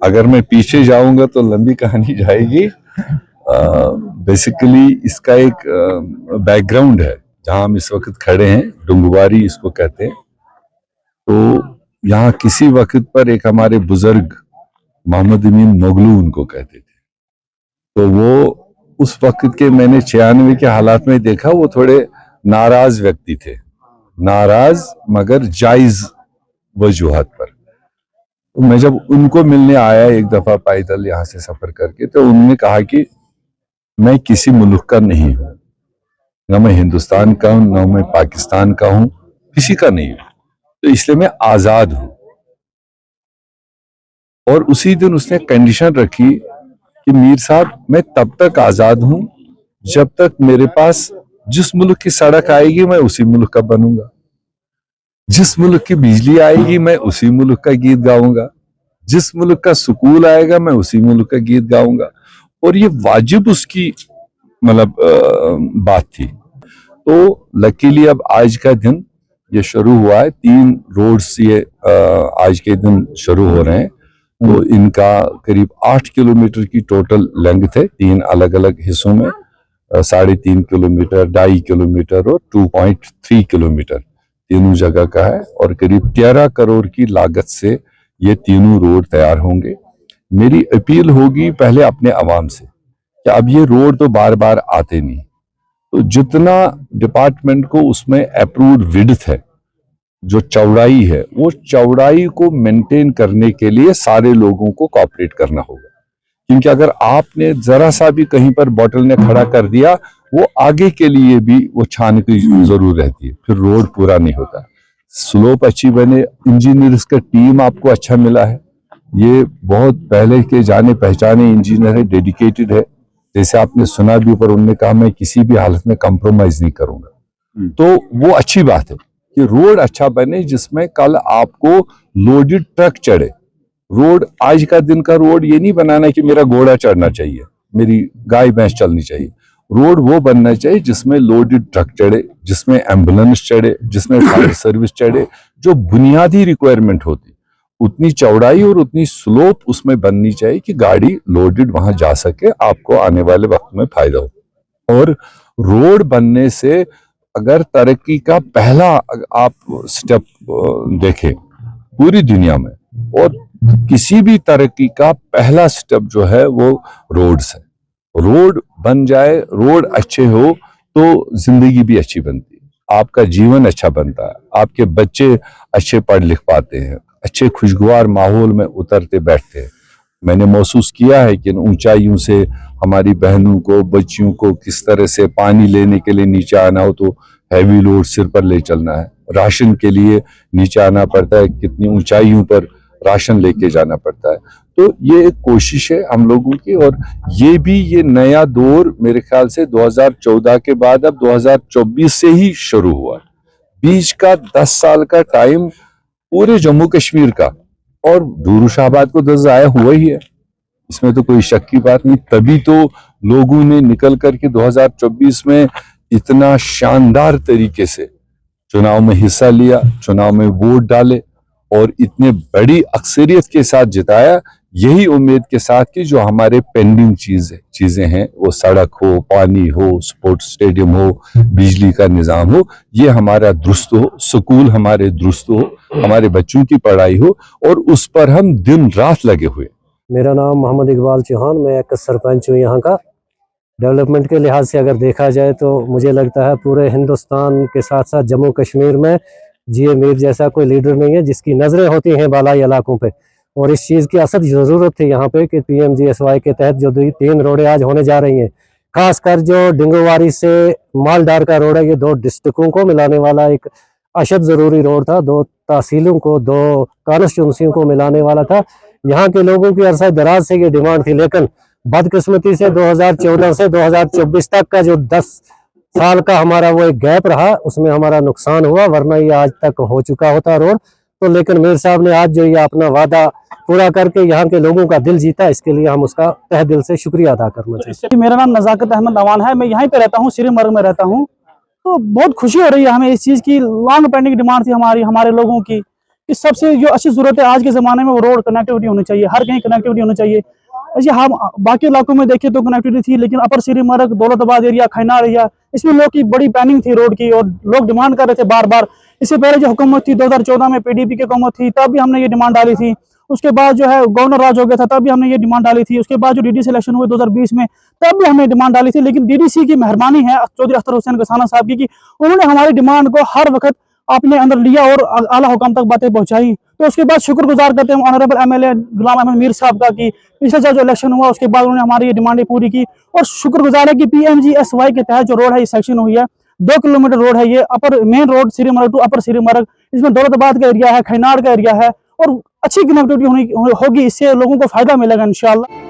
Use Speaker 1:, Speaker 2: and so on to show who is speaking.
Speaker 1: अगर मैं पीछे जाऊंगा तो लंबी कहानी जाएगी। बेसिकली इसका एक बैकग्राउंड है। जहां हम इस वक्त खड़े हैं, डुंगवारी इसको कहते हैं। तो यहाँ किसी वक्त पर एक हमारे बुजुर्ग मोहम्मद अमीन मोगलू उनको कहते थे। तो वो उस वक्त के मैंने 96 के हालात में देखा, वो थोड़े नाराज व्यक्ति थे, नाराज मगर जायज वजूहत पर। तो मैं जब उनको मिलने आया एक दफा पैदल यहाँ से सफर करके, तो उन्होंने कहा कि मैं किसी मुल्क का नहीं हूं, न मैं हिंदुस्तान का हूं, न मैं पाकिस्तान का हूं, किसी का नहीं हूं, तो इसलिए मैं आजाद हूं। और उसी दिन उसने कंडीशन रखी कि मीर साहब, मैं तब तक आजाद हूं जब तक मेरे पास जिस मुल्क की सड़क आएगी मैं उसी मुल्क का बनूंगा, जिस मुल्क की बिजली आएगी मैं उसी मुल्क का गीत गाऊंगा, जिस मुल्क का सुकून आएगा मैं उसी मुल्क का गीत गाऊंगा। और ये वाजिब उसकी मतलब बात थी। तो लकीली अब आज का दिन ये शुरू हुआ है, 3 रोड्स ये आज के दिन शुरू हो रहे हैं। तो इनका करीब 8 किलोमीटर की टोटल लेंथ है, 3 अलग अलग हिस्सों में, 3.5 किलोमीटर, 2.5 किलोमीटर और 2.3 किलोमीटर तीनों जगह का है। और करीब 13 करोड़ की लागत से ये तीनों रोड तैयार होंगे। मेरी अपील होगी पहले अपने अवाम से कि अब ये रोड तो बार बार आते नहीं, तो जितना डिपार्टमेंट को उसमें अप्रूव्ड विड्थ है, जो चौड़ाई है, वो चौड़ाई को मेंटेन करने के लिए सारे लोगों को कोऑपरेट करना होगा। क्योंकि अगर आपने जरा सा भी कहीं पर बॉटल ने खड़ा कर दिया, वो आगे के लिए भी वो छाने की जरूरत रहती है, फिर रोड पूरा नहीं होता। स्लोप अच्छी बने, इंजीनियर्स का टीम आपको अच्छा मिला है, ये बहुत पहले के जाने पहचाने इंजीनियर है, डेडिकेटेड है। जैसे आपने सुना भी, पर उन्होंने कहा मैं किसी भी हालत में कंप्रोमाइज नहीं करूंगा। तो वो अच्छी बात है कि रोड अच्छा बने जिसमें कल आपको लोडेड ट्रक चढ़े। रोड आज का दिन का रोड ये नहीं बनाना कि मेरा घोड़ा चढ़ना चाहिए, मेरी गाय भैंस चलनी चाहिए। रोड वो बनना चाहिए जिसमें लोडेड ट्रक चढ़े, जिसमें एम्बुलेंस चढ़े, जिसमें फायर सर्विस चढ़े, जो बुनियादी रिक्वायरमेंट होती, उतनी चौड़ाई और उतनी स्लोप उसमें बननी चाहिए कि गाड़ी लोडेड वहां जा सके, आपको आने वाले वक्त में फायदा हो। और रोड बनने से अगर तरक्की का पहला आप स्टेप देखें पूरी दुनिया में, और किसी भी तरक्की का पहला स्टेप जो है वो रोड्स है। रोड बन जाए, रोड अच्छे हो तो जिंदगी भी अच्छी बनती है, आपका जीवन अच्छा बनता है, आपके बच्चे अच्छे पढ़ लिख पाते हैं, अच्छे खुशगवार माहौल में उतरते बैठते हैं। मैंने महसूस किया है कि ऊंचाइयों से हमारी बहनों को, बच्चियों को किस तरह से पानी लेने के लिए नीचे आना हो तो हैवी लोड सिर पर ले चलना है, राशन के लिए नीचे आना पड़ता है, कितनी ऊंचाइयों पर राशन लेके जाना पड़ता है। तो ये एक कोशिश है हम लोगों की। और ये नया दौर मेरे ख्याल से 2014 के बाद अब 2024 से ही शुरू हुआ। बीच का 10 साल का टाइम पूरे जम्मू कश्मीर का और दूरुशाबाद को तो जाया हुआ ही है, इसमें तो कोई शक की बात नहीं। तभी तो लोगों ने निकल करके 2024 में इतना शानदार तरीके से चुनाव में हिस्सा लिया, चुनाव में वोट डाले और इतने बड़ी अक्सरियत के साथ जिताया, यही उम्मीद के साथ कि जो हमारे पेंडिंग चीजें हैं, वो सड़क हो, पानी हो, स्पोर्ट्स स्टेडियम हो, बिजली का निजाम हो, ये हमारा दुरुस्त हो, स्कूल हमारे दुरुस्त हो, हमारे बच्चों की पढ़ाई हो, और उस पर हम दिन रात लगे हुए।
Speaker 2: मेरा नाम मोहम्मद इकबाल चौहान, मैं एक सरपंच हूँ यहाँ का। डेवलपमेंट के लिहाज से अगर देखा जाए तो मुझे लगता है पूरे हिंदुस्तान के साथ साथ जम्मू कश्मीर में जी मीर जैसा कोई लीडर नहीं है जिसकी नज़रें होती हैं बालाई इलाकों पे। और इस चीज़ की असद ज़रूरत थी यहाँ पे कि PMGSY के तहत जो 3 रोडें आज होने जा रही हैं, खासकर जो डिंगोवारी से मालदार का रोड है, ये 2 डिस्ट्रिक्टों को मिलाने वाला एक अशद ज़रूरी रोड था, 2 तहसीलों को, 2 कॉन्स्टिट्यूंसियों को मिलाने वाला था। यहाँ के लोगों की अरसा दराज से ये डिमांड थी, लेकिन बदकिस्मती से 2014 से 2024 तक का जो 10 साल का हमारा वो एक गैप रहा, उसमें हमारा नुकसान हुआ, वरना ये आज तक हो चुका होता रोड। तो लेकिन मीर साहब ने आज जो ये अपना वादा पूरा करके यहाँ के लोगों का दिल जीता, इसके लिए हम उसका तहे दिल से शुक्रिया अदा करना चाहिए।
Speaker 3: मेरा नाम नजाकत अहमद अवान है, मैं यहीं पे रहता हूँ, श्रीमर्ग में रहता हूँ। तो बहुत खुशी हो रही है हमें इस चीज़ की, लॉन्ग पेंडिंग डिमांड थी हमारे लोगों की कि सबसे जो अच्छी जरूरत है आज के ज़माने में वो रोड कनेक्टिविटी होनी चाहिए, हर कहीं कनेक्टिविटी होनी चाहिए। अच्छा, हम बाकी इलाकों में देखें तो कनेक्टिविटी थी, लेकिन अपर श्रीमर्ग, दौलताबाद एरिया, खैनार एरिया, इसमें लोग की बड़ी प्लानिंग थी रोड की और लोग डिमांड कर रहे थे बार बार। इससे पहले जो हुकूमत थी 2014 में पीडीपी की हुकूमत थी, तब भी हमने ये डिमांड डाली थी। उसके बाद जो है गवर्नर राज हो गया था, तब भी हमने ये डिमांड डाली थी। उसके बाद जो डीडीसी इलेक्शन हुए 2020 में, तब भी हमने डिमांड डाली थी। लेकिन डीडीसी की मेहरबानी है चौधरी अख्तर हुसैन कसाना साहब की कि उन्होंने हमारी डिमांड को हर वक्त अपने अंदर लिया और आला हुकाम तक बातें पहुंचाई। तो उसके बाद शुक्रगुजार करते हैं ऑनरेबल एमएलए गुलाम अहमद मीर साहब का कि पिछले जो इलेक्शन हुआ उसके बाद उन्होंने हमारी ये डिमांडें पूरी की। और शुक्रगुजार है कि PMGSY के तहत जो रोड है ये सेक्शन हुई है, 2 किलोमीटर रोड है ये, अपर मेन रोड श्रीमर्ग टू अपर श्रीमर्ग। इसमें दौलताबाद का एरिया है, खैनार का एरिया है और अच्छी कनेक्टिविटी होगी, इससे लोगों को फायदा मिलेगा इंशाल्लाह।